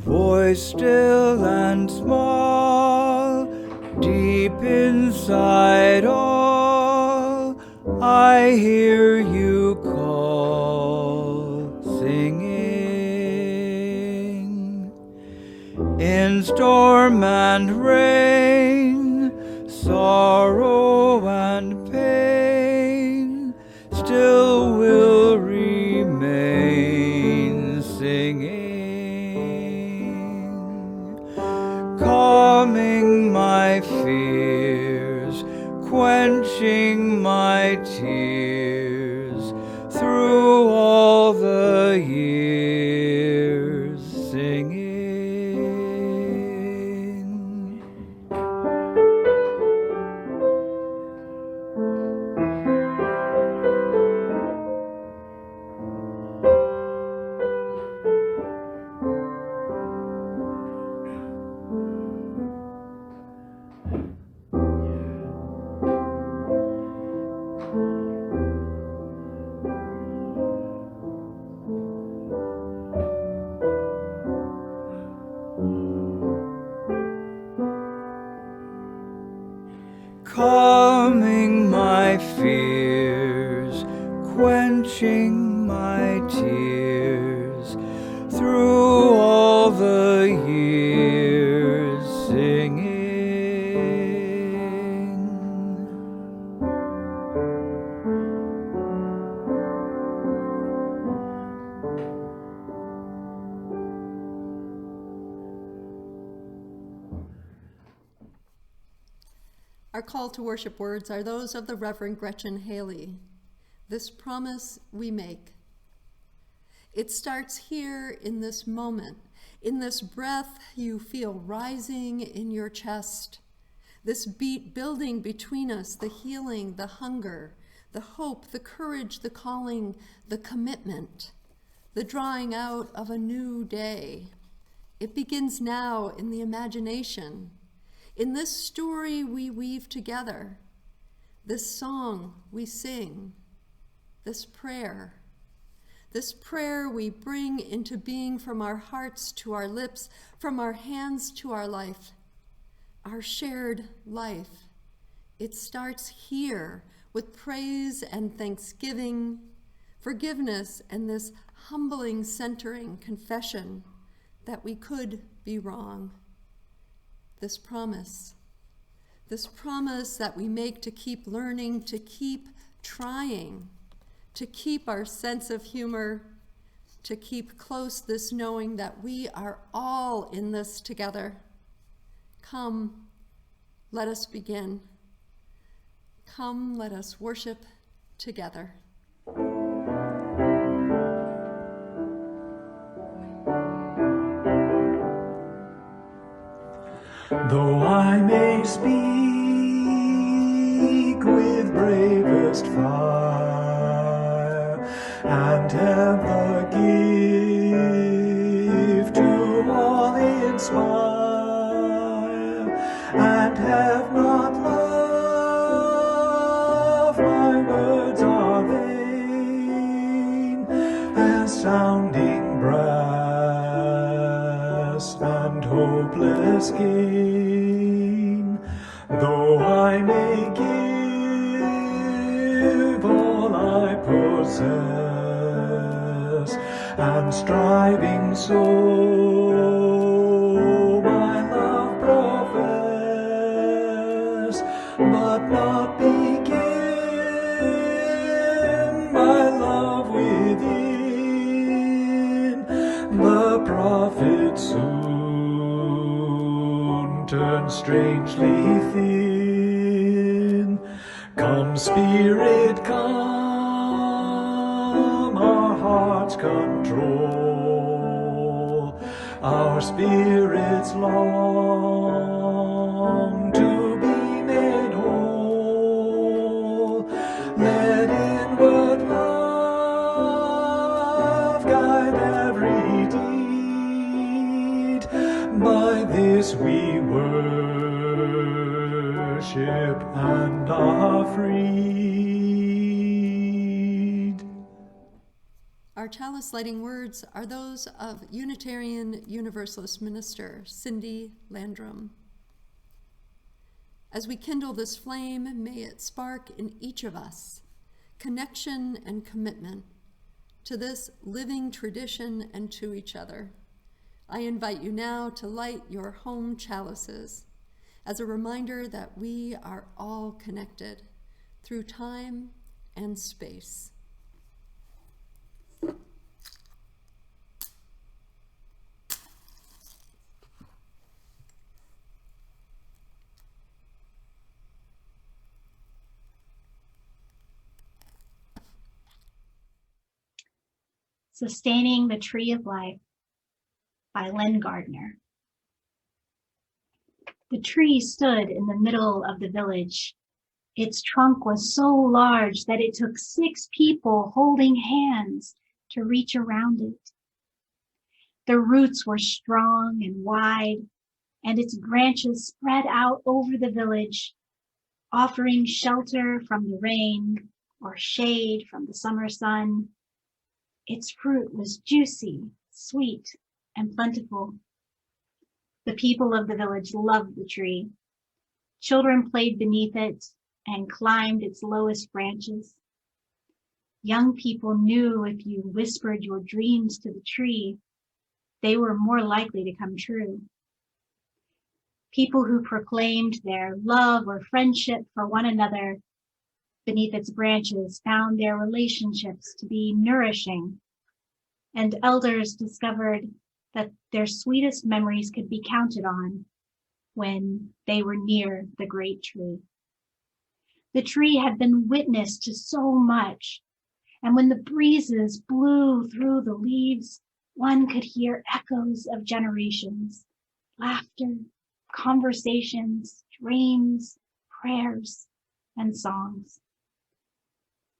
Voice still and small, deep inside all, I hear you call, singing. In storm and rain, sorrow and pain, still will remain singing. Calming my fears, quenching my tears through all the years. fears, quenching my tears, through all the years singing. Our call to worship words are those of the Reverend Gretchen Haley. This promise we make. It starts here in this moment, in this breath you feel rising in your chest, this beat building between us, the healing, the hunger, the hope, the courage, the calling, the commitment, the drawing out of a new day. It begins now in the imagination. In this story we weave together, this song we sing, this prayer we bring into being from our hearts to our lips, from our hands to our life, our shared life. It starts here with praise and thanksgiving, forgiveness, and this humbling, centering confession that we could be wrong. This promise that we make to keep learning, to keep trying, to keep our sense of humor, to keep close this knowing that we are all in this together. Come, let us begin. Come, let us worship together. Though I may speak with bravest fire, and have the gift to all inspire, and have not love, my words are vain, as sounding brass and hopeless gain. Though I may give all I possess, and striving so my love profess, but not begin my love within, the prophet soon turns strangely thin. Come, Spirit, come, our hearts control, our spirits long to be made whole. Let inward love guide every deed, by this we worship and are freed. Our chalice lighting words are those of Unitarian Universalist minister Cindy Landrum. As we kindle this flame, may it spark in each of us connection and commitment to this living tradition and to each other. I invite you now to light your home chalices as a reminder that we are all connected through time and space. Sustaining the Tree of Life by Lynn Gardner. The tree stood in the middle of the village. Its trunk was so large that it took 6 people holding hands to reach around it. The roots were strong and wide, and its branches spread out over the village, offering shelter from the rain or shade from the summer sun. Its fruit was juicy, sweet, and plentiful. The people of the village loved the tree. Children played beneath it, and climbed its lowest branches. Young people knew if you whispered your dreams to the tree, they were more likely to come true. People who proclaimed their love or friendship for one another beneath its branches found their relationships to be nourishing, and elders discovered that their sweetest memories could be counted on when they were near the great tree. The tree had been witness to so much, and when the breezes blew through the leaves, one could hear echoes of generations, laughter, conversations, dreams, prayers, and songs.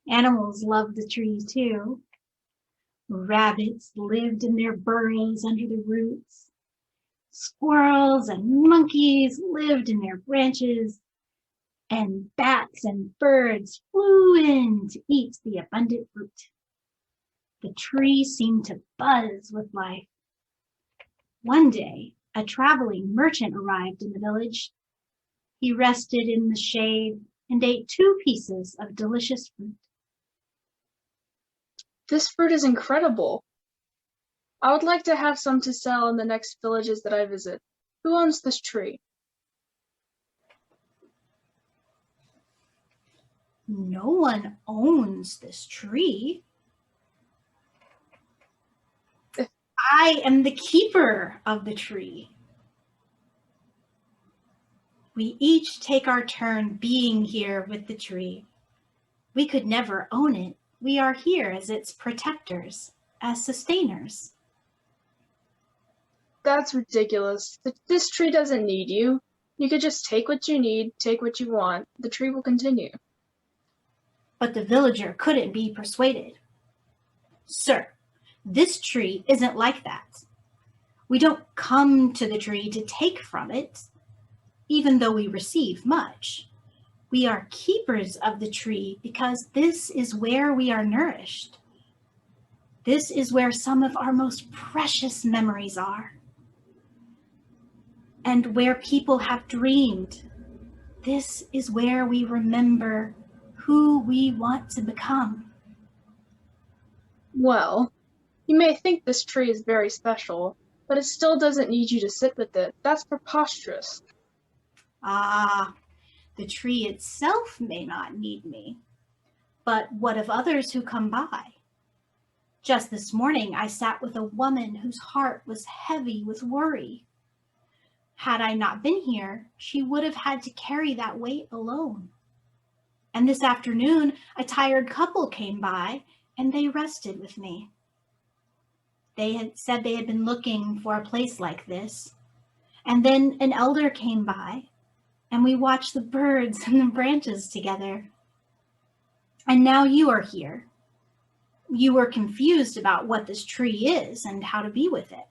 Animals loved the tree too. Rabbits lived in their burrows under the roots. Squirrels and monkeys lived in their branches, and bats and birds flew in to eat the abundant fruit. The tree seemed to buzz with life. One day, a traveling merchant arrived in the village. He rested in the shade and ate 2 pieces of delicious fruit. This fruit is incredible. I would like to have some to sell in the next villages that I visit. Who owns this tree? No one owns this tree. I am the keeper of the tree. We each take our turn being here with the tree. We could never own it. We are here as its protectors, as sustainers. That's ridiculous. This tree doesn't need you. You could just take what you need, take what you want. The tree will continue. But the villager couldn't be persuaded. Sir, this tree isn't like that. We don't come to the tree to take from it, even though we receive much. We are keepers of the tree because this is where we are nourished. This is where some of our most precious memories are. And where people have dreamed. This is where we remember who we want to become. Well, you may think this tree is very special, but it still doesn't need you to sit with it. That's preposterous. Ah, the tree itself may not need me, but what of others who come by? Just this morning, I sat with a woman whose heart was heavy with worry. Had I not been here, she would have had to carry that weight alone. And this afternoon, a tired couple came by and they rested with me. They had said they had been looking for a place like this. And then an elder came by and we watched the birds and the branches together. And now you are here. You were confused about what this tree is and how to be with it.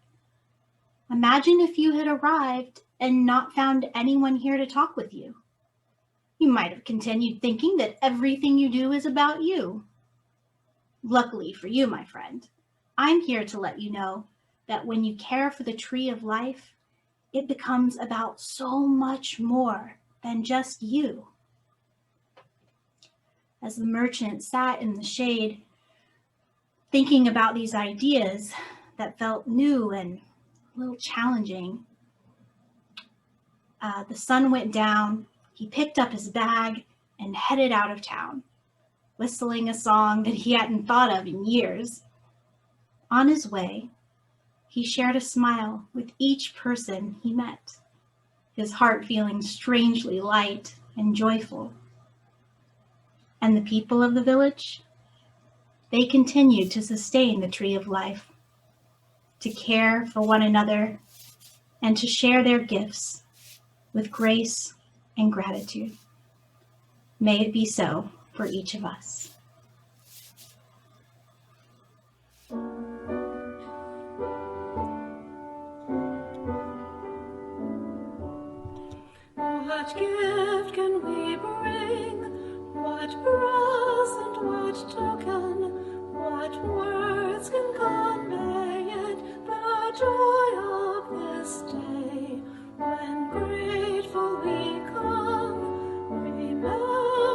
Imagine if you had arrived and not found anyone here to talk with you. You might have continued thinking that everything you do is about you. Luckily for you, my friend, I'm here to let you know that when you care for the tree of life, it becomes about so much more than just you. As the merchant sat in the shade, thinking about these ideas that felt new and a little challenging, the sun went down. He picked up his bag and headed out of town, whistling a song that he hadn't thought of in years. On his way, he shared a smile with each person he met, his heart feeling strangely light and joyful. And the people of the village, they continued to sustain the tree of life, to care for one another, and to share their gifts with grace and gratitude. May it be so for each of us. What gift can we bring? What present, what token? What words can convey it? The joy of this day, when grateful we come, remember.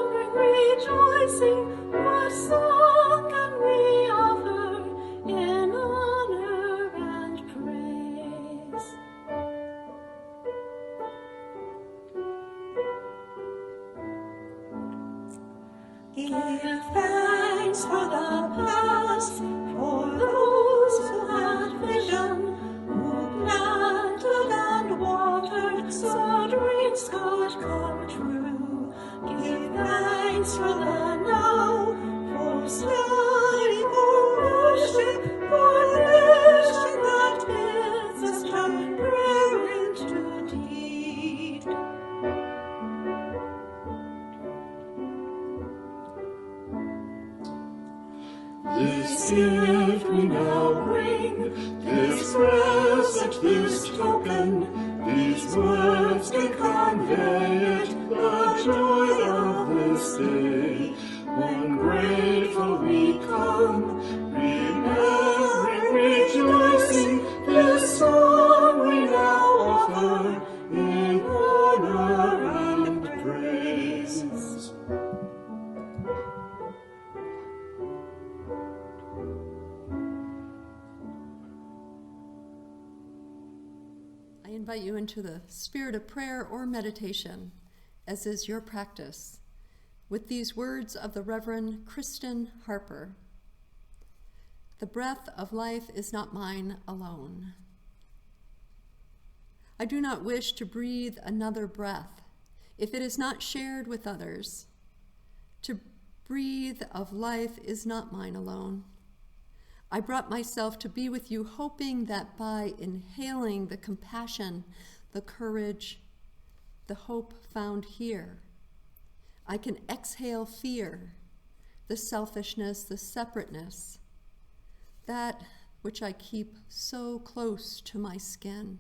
Give thanks for the past, for those who had vision, who planted and watered, so dreams could come true. Give thanks for the now, for study, for worship, for vision that bids us turn prayer into deed. This gift we now bring, this present, this token, these words can convey it, the joy of this day. When grateful we come, remembering, rejoicing, this song we now offer in honor and praise. I invite you into the spirit of prayer or meditation, as is your practice, with these words of the Reverend Kristen Harper. The breath of life is not mine alone. I do not wish to breathe another breath if it is not shared with others. To breathe of life is not mine alone. I brought myself to be with you, hoping that by inhaling the compassion, the courage, the hope found here, I can exhale fear, the selfishness, the separateness, that which I keep so close to my skin.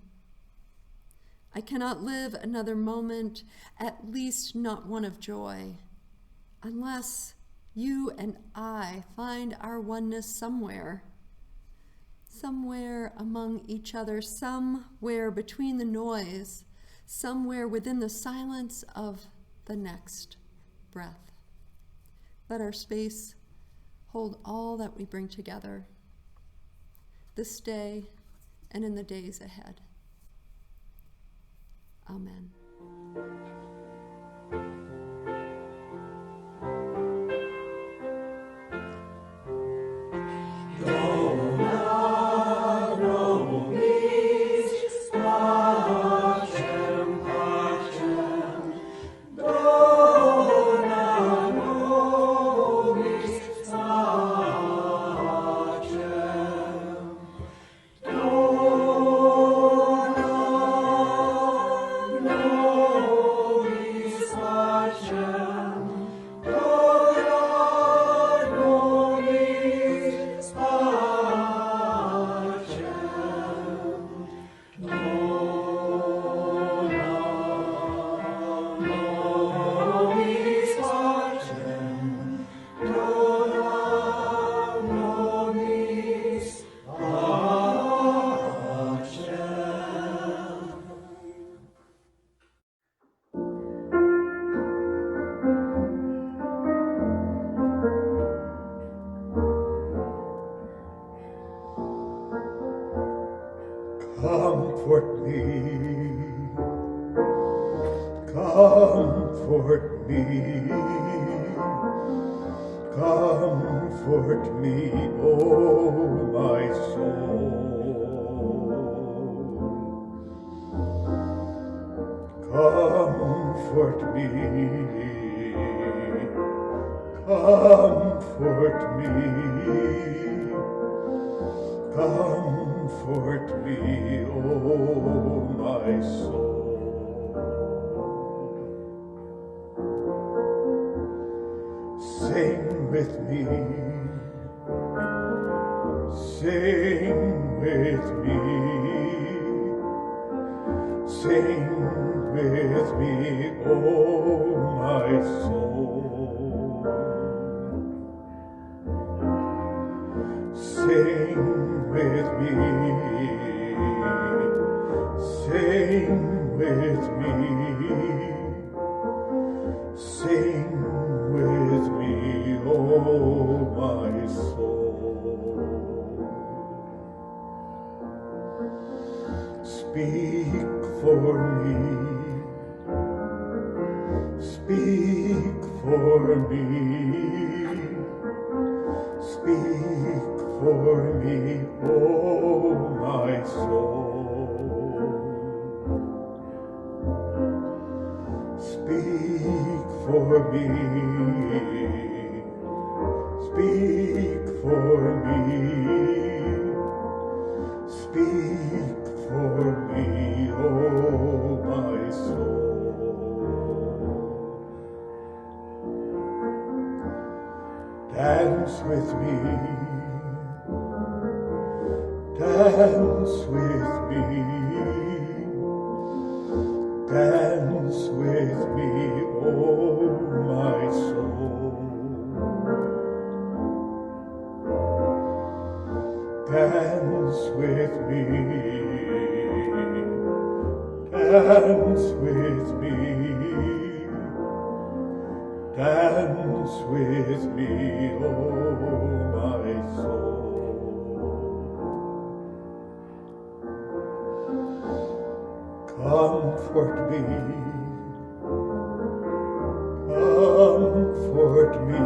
I cannot live another moment, at least not one of joy, unless you and I find our oneness somewhere among each other, somewhere between the noise, somewhere within the silence of the next breath. Let our space hold all that we bring together this day and in the days ahead. Amen. Comfort me, comfort me, comfort me, oh my soul. Comfort me, comfort me, comfort me, oh my soul. Sing with me, sing with me, sing with me, oh my soul. Sing with me, sing with me, sing with me, oh my soul. Speak for me, speak for me, for me, oh my soul. Speak for me, speak for me, speak for me, oh my soul. Dance with me, dance with me, dance with me, oh my soul. Dance with me, dance with me, dance with me, oh my soul. Comfort me, comfort me,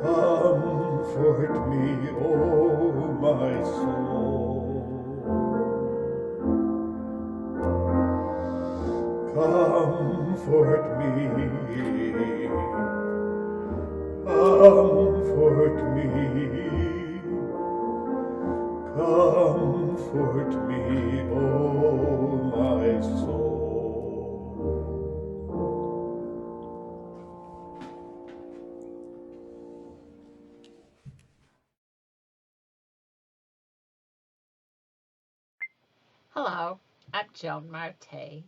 comfort me, oh my soul. Comfort me, comfort me, comfort me, oh my soul. Hello, I'm Joan Marte,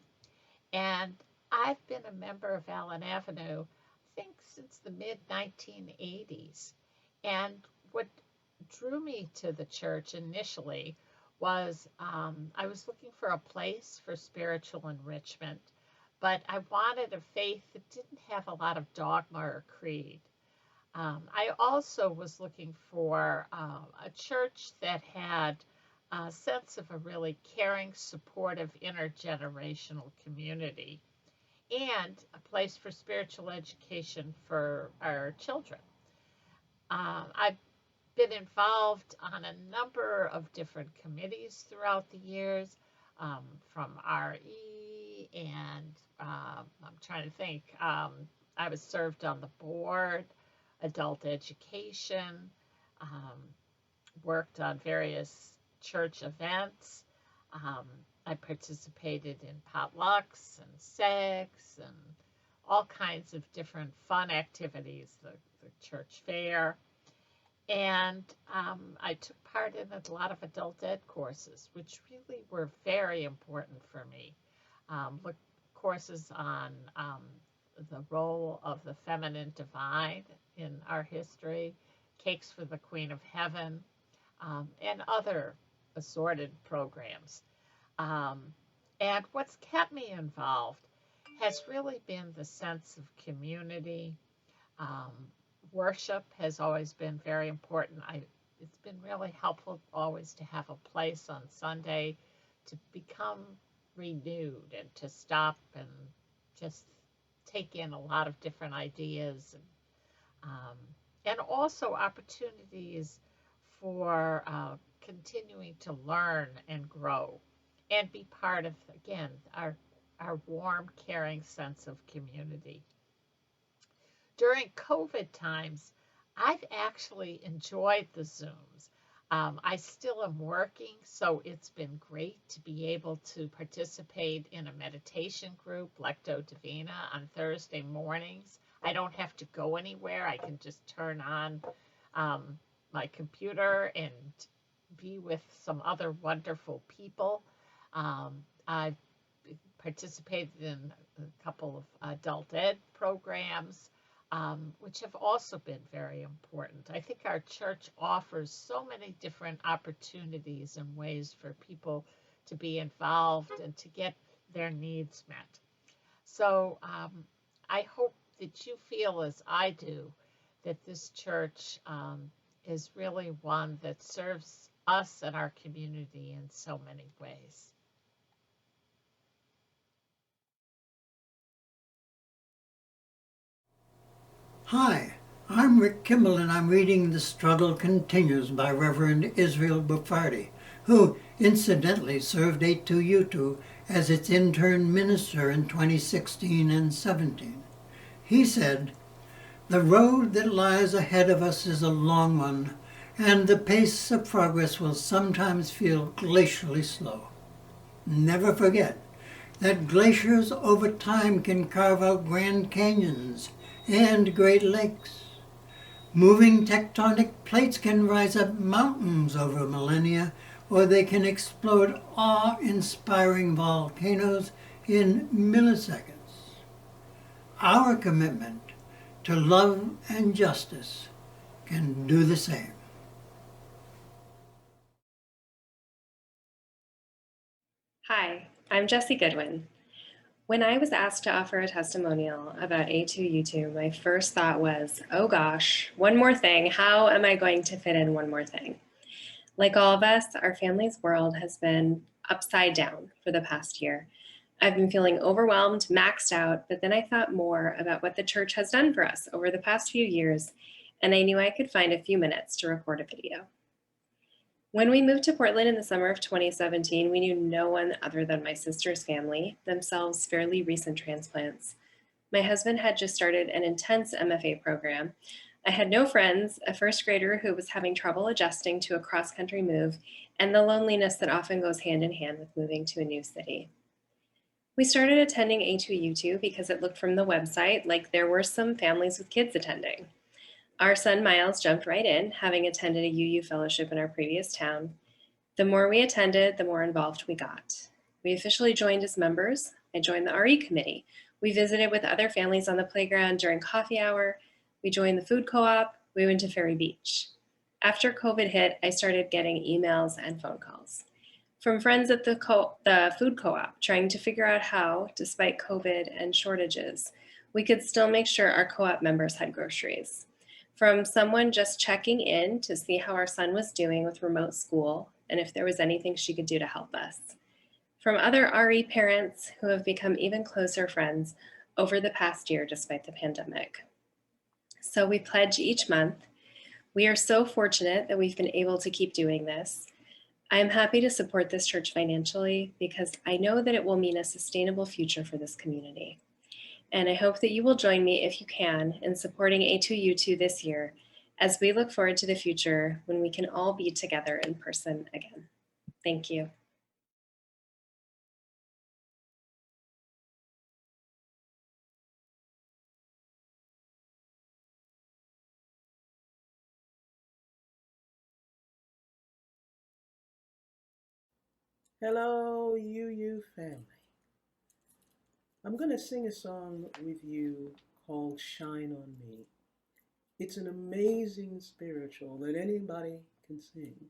and I've been a member of Allen Avenue, I think, since the mid 1980s. And what drew me to the church initially was I was looking for a place for spiritual enrichment, but I wanted a faith that didn't have a lot of dogma or creed. I also was looking for a church that had a sense of a really caring, supportive, intergenerational community and a place for spiritual education for our children. I've been involved on a number of different committees throughout the years, from RE, and I'm trying to think, I was served on the board, adult education, um, worked on various church events. Um, I participated in potlucks and sex and all kinds of different fun activities, the church fair. And I took part in a lot of adult ed courses, which really were very important for me. Look, courses on the role of the feminine divine in our history, Cakes for the Queen of Heaven, and other assorted programs. Um, and what's kept me involved has really been the sense of community. Um, Worship has always been very important. It's been really helpful always to have a place on Sunday to become renewed and to stop and just take in a lot of different ideas um, and also opportunities for continuing to learn and grow and be part of, again, our warm, caring sense of community. During COVID times, I've actually enjoyed the Zooms. I still am working, so it's been great to be able to participate in a meditation group, Lecto Divina, on Thursday mornings. I don't have to go anywhere. I can just turn on my computer and be with some other wonderful people. I've participated in a couple of adult ed programs, which have also been very important. I think our church offers so many different opportunities and ways for people to be involved and to get their needs met. So I hope that you feel as I do that this church is really one that serves us and our community in so many ways. Hi, I'm Rick Kimball, and I'm reading The Struggle Continues by Reverend Israel Buffardi, who incidentally served A2U2 as its intern minister in 2016 and 17. He said, "The road that lies ahead of us is a long one, and the pace of progress will sometimes feel glacially slow. Never forget that glaciers over time can carve out Grand Canyons and Great Lakes. Moving tectonic plates can rise up mountains over millennia, or they can explode awe-inspiring volcanoes in milliseconds. Our commitment to love and justice can do the same." Hi, I'm Jessie Goodwin. When I was asked to offer a testimonial about A2U2, my first thought was, oh gosh, one more thing. How am I going to fit in one more thing? Like all of us, our family's world has been upside down for the past year. I've been feeling overwhelmed, maxed out, but then I thought more about what the church has done for us over the past few years, and I knew I could find a few minutes to record a video. When we moved to Portland in the summer of 2017, we knew no one other than my sister's family, themselves fairly recent transplants. My husband had just started an intense MFA program. I had no friends, a first grader who was having trouble adjusting to a cross-country move, and the loneliness that often goes hand in hand with moving to a new city. We started attending A2U2 because it looked from the website like there were some families with kids attending. Our son Miles jumped right in, having attended a UU fellowship in our previous town. The more we attended, the more involved we got. We officially joined as members. I joined the RE committee. We visited with other families on the playground during coffee hour. We joined the food co-op. We went to Ferry Beach. After COVID hit, I started getting emails and phone calls from friends at the food co-op trying to figure out how, despite COVID and shortages, we could still make sure our co-op members had groceries. From someone just checking in to see how our son was doing with remote school and if there was anything she could do to help us. From other RE parents who have become even closer friends over the past year despite the pandemic. So we pledge each month. We are so fortunate that we've been able to keep doing this. I am happy to support this church financially because I know that it will mean a sustainable future for this community. And I hope that you will join me if you can in supporting A2U2 this year as we look forward to the future when we can all be together in person again. Thank you. Hello, UU family. I'm going to sing a song with you called Shine on Me. It's an amazing spiritual that anybody can sing.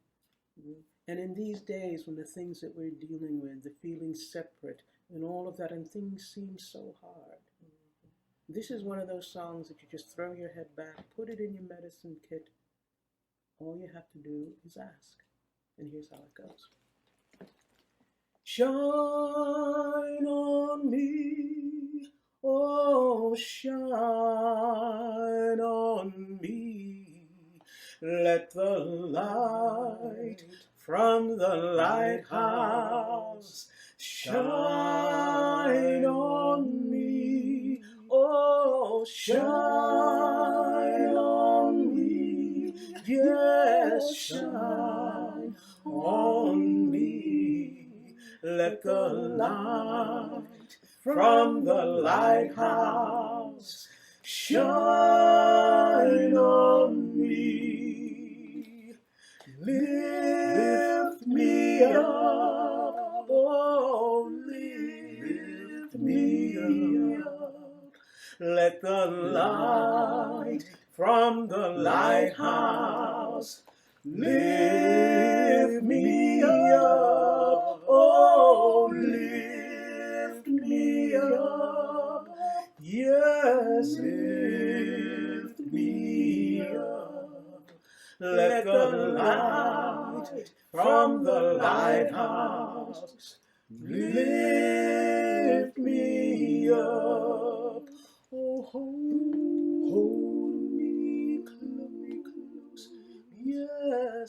And in these days when the things that we're dealing with, the feeling separate and all of that, and things seem so hard, this is one of those songs that you just throw your head back, put it in your medicine kit. All you have to do is ask. And here's how it goes. Shine on me, oh shine on me. Let the light from the lighthouse shine on me, oh shine on me, yes, shine on me. Let the light from the lighthouse shine on me. Lift me up, oh, lift me up. Let the light from the lighthouse lift me up, oh, lift me up, yes, lift me up. Let the light from the lighthouse lift me up, oh, hold me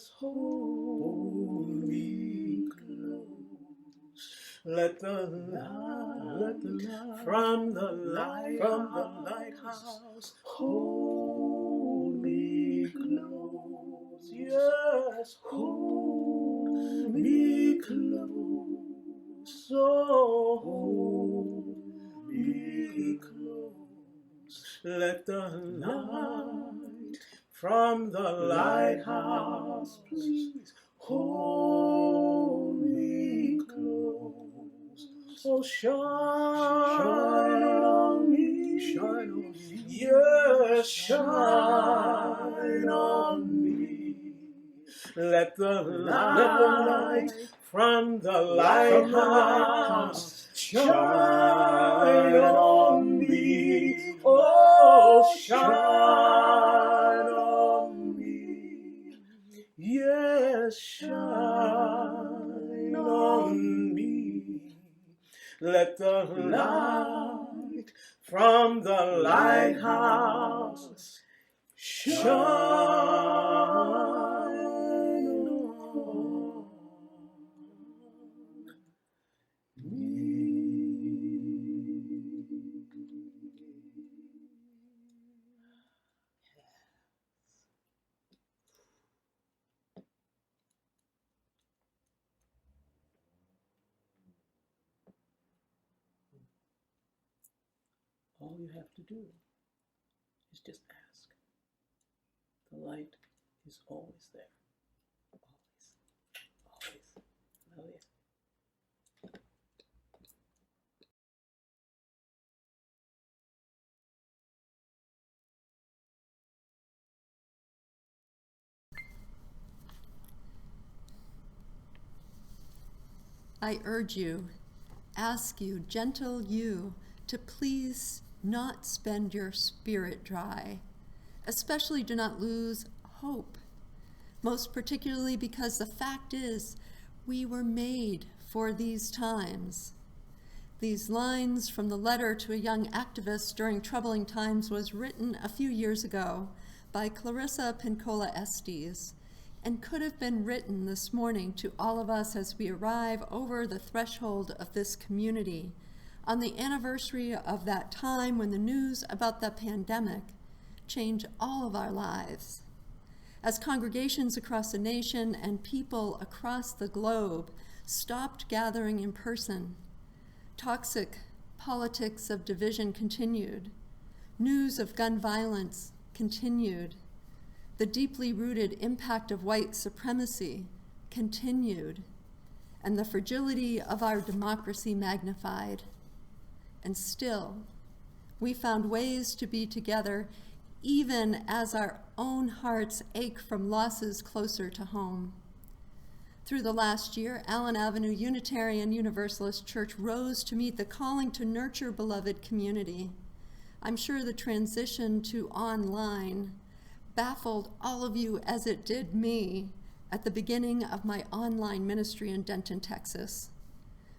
yes, hold me close. Let the light from the lighthouse hold me close. Yes, hold me close. Oh, hold me close. Let the light from the lighthouse, please hold me close. Oh, shine on me, yes, shine on me. Let the light from the lighthouse shine on me. Oh, shine on me. Yes, shine on me. Let the light from the lighthouse shine on all you have to do is just ask. The light is always there. Always. Always. Oh, yeah. I urge you, ask you, gentle you, to please not spend your spirit dry. Especially do not lose hope, most particularly because the fact is we were made for these times. These lines from the letter to a young activist during troubling times was written a few years ago by Clarissa Pinkola Estes, and could have been written this morning to all of us as we arrive over the threshold of this community on the anniversary of that time when the news about the pandemic changed all of our lives. As congregations across the nation and people across the globe stopped gathering in person, toxic politics of division continued, news of gun violence continued, the deeply rooted impact of white supremacy continued, and the fragility of our democracy magnified. And still, we found ways to be together even as our own hearts ache from losses closer to home. Through the last year, Allen Avenue Unitarian Universalist Church rose to meet the calling to nurture beloved community. I'm sure the transition to online baffled all of you as it did me at the beginning of my online ministry in Denton, Texas.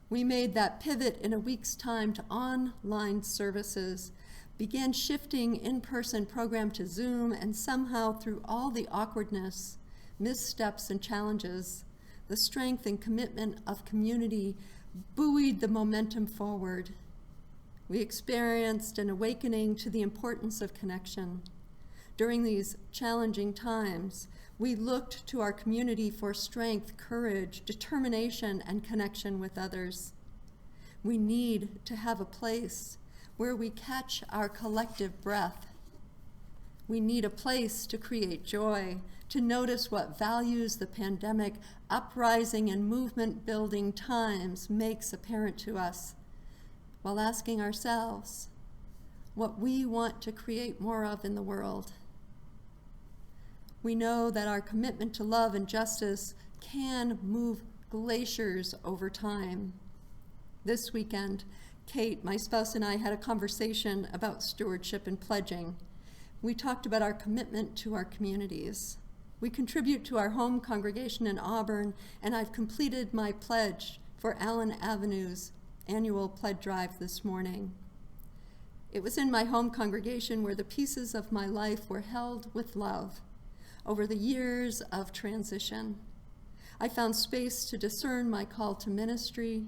We made that pivot in a week's time to online services, began shifting in-person program to Zoom, and somehow through all the awkwardness, missteps, and challenges, the strength and commitment of community buoyed the momentum forward. We experienced an awakening to the importance of connection. During these challenging times, we looked to our community for strength, courage, determination, and connection with others. We need to have a place where we catch our collective breath. We need a place to create joy, to notice what values the pandemic, uprising, and movement-building times makes apparent to us, while asking ourselves what we want to create more of in the world. We know that our commitment to love and justice can move glaciers over time. This weekend, Kate, my spouse, and I had a conversation about stewardship and pledging. We talked about our commitment to our communities. We contribute to our home congregation in Auburn, and I've completed my pledge for Allen Avenue's annual pledge drive this morning. It was in my home congregation where the pieces of my life were held with love. over the years of transition. I found space to discern my call to ministry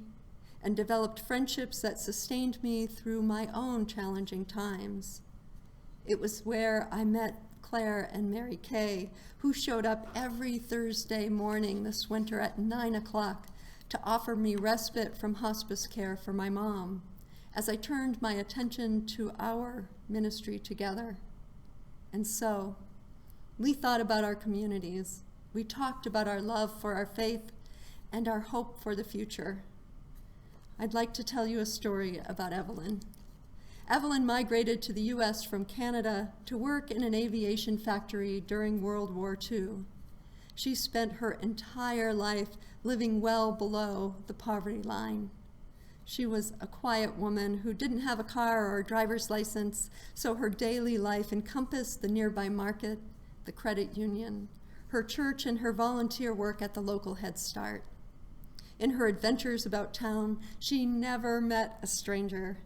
and developed friendships that sustained me through my own challenging times. It was where I met Claire and Mary Kay, who showed up every Thursday morning this winter at 9 o'clock to offer me respite from hospice care for my mom as I turned my attention to our ministry together. And so, we thought about our communities. We talked about our love for our faith and our hope for the future. I'd like to tell you a story about Evelyn. Evelyn migrated to the U.S. from Canada to work in an aviation factory during World War II. She spent her entire life living well below the poverty line. She was a quiet woman who didn't have a car or a driver's license, so her daily life encompassed the nearby market, the credit union, her church, and her volunteer work at the local Head Start. In her adventures about town, she never met a stranger.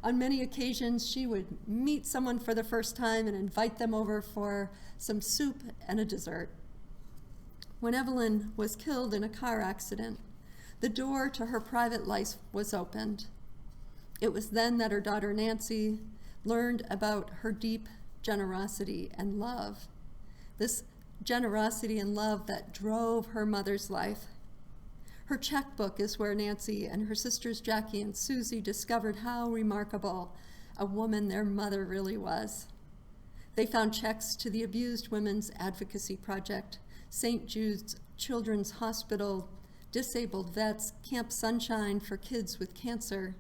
On many occasions, she would meet someone for the first time and invite them over for some soup and a dessert. When Evelyn was killed in a car accident, the door to her private life was opened. It was then that her daughter Nancy learned about her deep generosity and love. This generosity and love that drove her mother's life. Her checkbook is where Nancy and her sisters Jackie and Susie discovered how remarkable a woman their mother really was. They found checks to the Abused Women's Advocacy Project, St. Jude's Children's Hospital, Disabled Vets, Camp Sunshine for kids with cancer,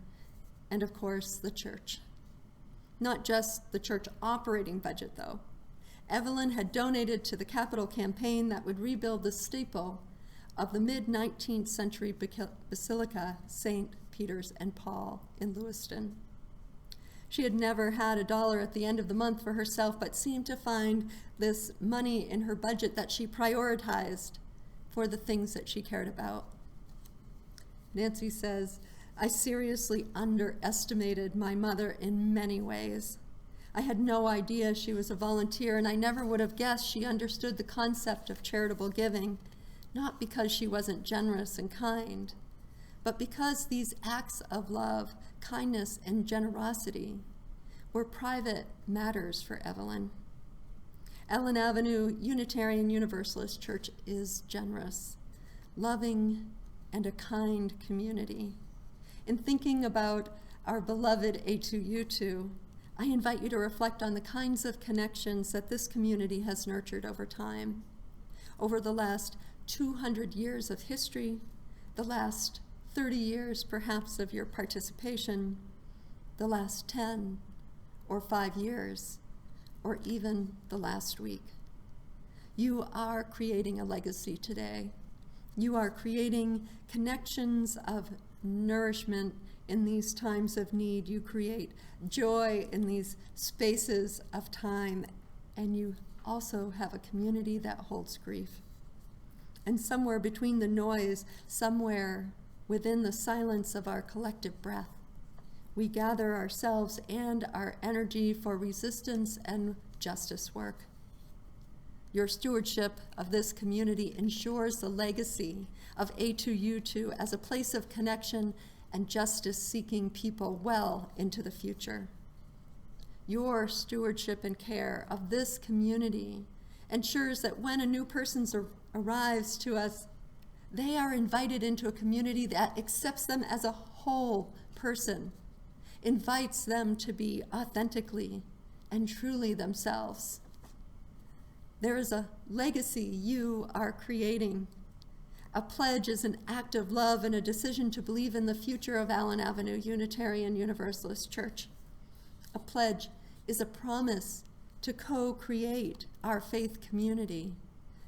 and of course, the church. Not just the church operating budget, though. Evelyn had donated to the capital campaign that would rebuild the steeple of the mid-19th century Basilica, St. Peter's and Paul in Lewiston. She had never had $1 at the end of the month for herself, but seemed to find this money in her budget that she prioritized for the things that she cared about. Nancy says, "I seriously underestimated my mother in many ways. I had no idea she was a volunteer, and I never would have guessed she understood the concept of charitable giving, not because she wasn't generous and kind, but because these acts of love, kindness, and generosity were private matters for Evelyn. Ellen Avenue Unitarian Universalist Church is generous, loving, and a kind community. In thinking about our beloved A2U2, I invite you to reflect on the kinds of connections that this community has nurtured over time. Over the last 200 years of history, the last 30 years perhaps of your participation, the last 10 or 5 years, or even the last week. You are creating a legacy today. You are creating connections of nourishment in these times of need. You create joy in these spaces of time, and you also have a community that holds grief. And somewhere between the noise, somewhere within the silence of our collective breath, we gather ourselves and our energy for resistance and justice work. Your stewardship of this community ensures the legacy of A2U2 as a place of connection and justice-seeking people well into the future. Your stewardship and care of this community ensures that when a new person arrives to us, they are invited into a community that accepts them as a whole person, invites them to be authentically and truly themselves. There is a legacy you are creating. A pledge is an act of love and a decision to believe in the future of Allen Avenue Unitarian Universalist Church. A pledge is a promise to co-create our faith community,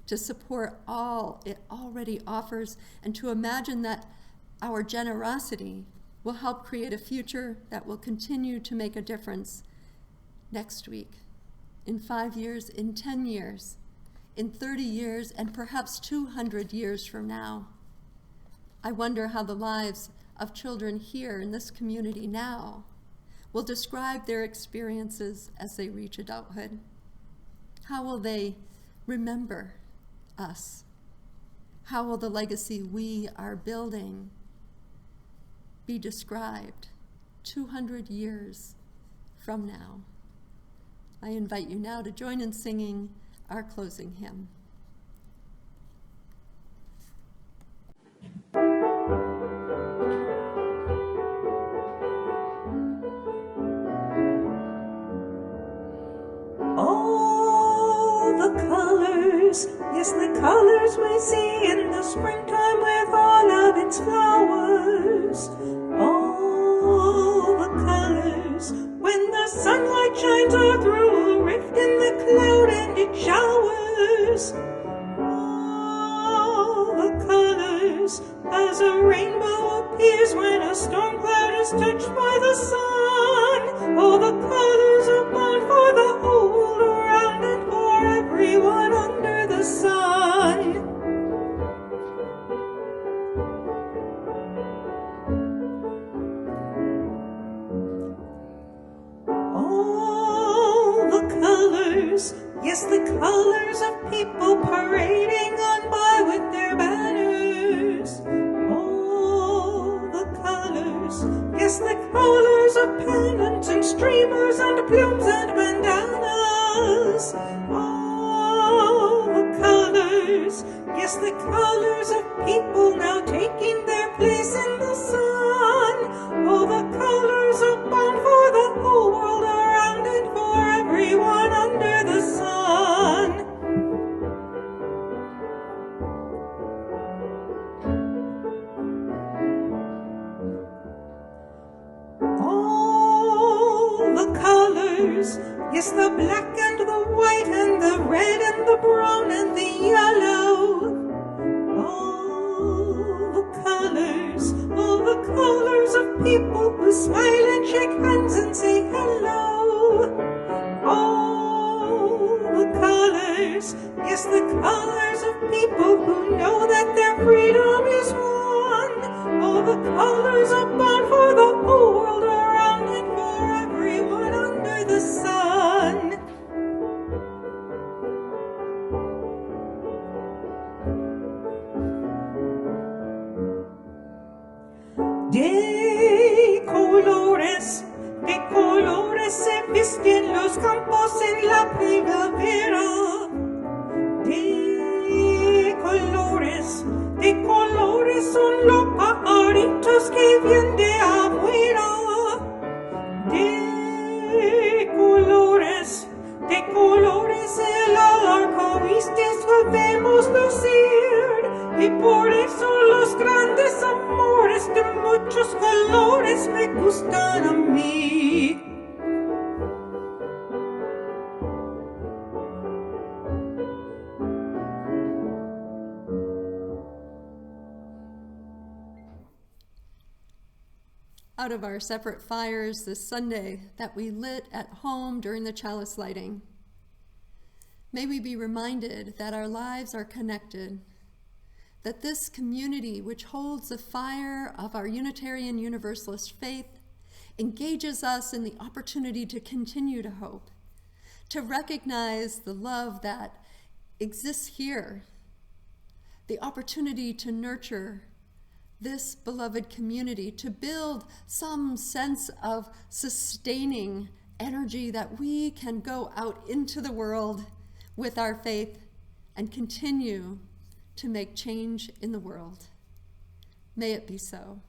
to support all it already offers, and to imagine that our generosity will help create a future that will continue to make a difference next week, in 5 years, in 10 years, in 30 years, and perhaps 200 years from now. I wonder how the lives of children here in this community now will describe their experiences as they reach adulthood. How will they remember us? How will the legacy we are building be described 200 years from now? I invite you now to join in singing our closing hymn. All the colors, yes, the colors we see in the springtime with all of its flowers. All the colors, when the sunlight shines through a rift in the cloud and it showers. All the colors, as a rainbow appears when a storm cloud is touched by the sun. All the colors abound for the whole world around and for everyone under the sun. All the colors, yes, the colors of people parading on by with their banners. All the colors, yes, the colors of pennants and streamers and plumes and bandanas. All the colors, yes, the colors of people now taking their place in the sun. All the colors abound for the whole world around and for everyone under the sun. All the colors, yes, the black and the white and the red and the brown and the yellow. All the colors of people who smile and shake hands and say hello. All the colors, yes, the colors of people who know that their freedom is won. All the colors abound for the whole world around and for everyone under the sun. De colores se visten los campos en la primavera. De colores son los pajaritos que vienen de afuera. De colores el arco iris podemos lucir. Y por eso los grandes amores de muchos colores me gustan a mí. Out of our separate fires this Sunday that we lit at home during the chalice lighting, may we be reminded that our lives are connected, that this community, which holds the fire of our Unitarian Universalist faith, engages us in the opportunity to continue to hope, to recognize the love that exists here, the opportunity to nurture this beloved community, to build some sense of sustaining energy that we can go out into the world with our faith and continue to make change in the world. May it be so.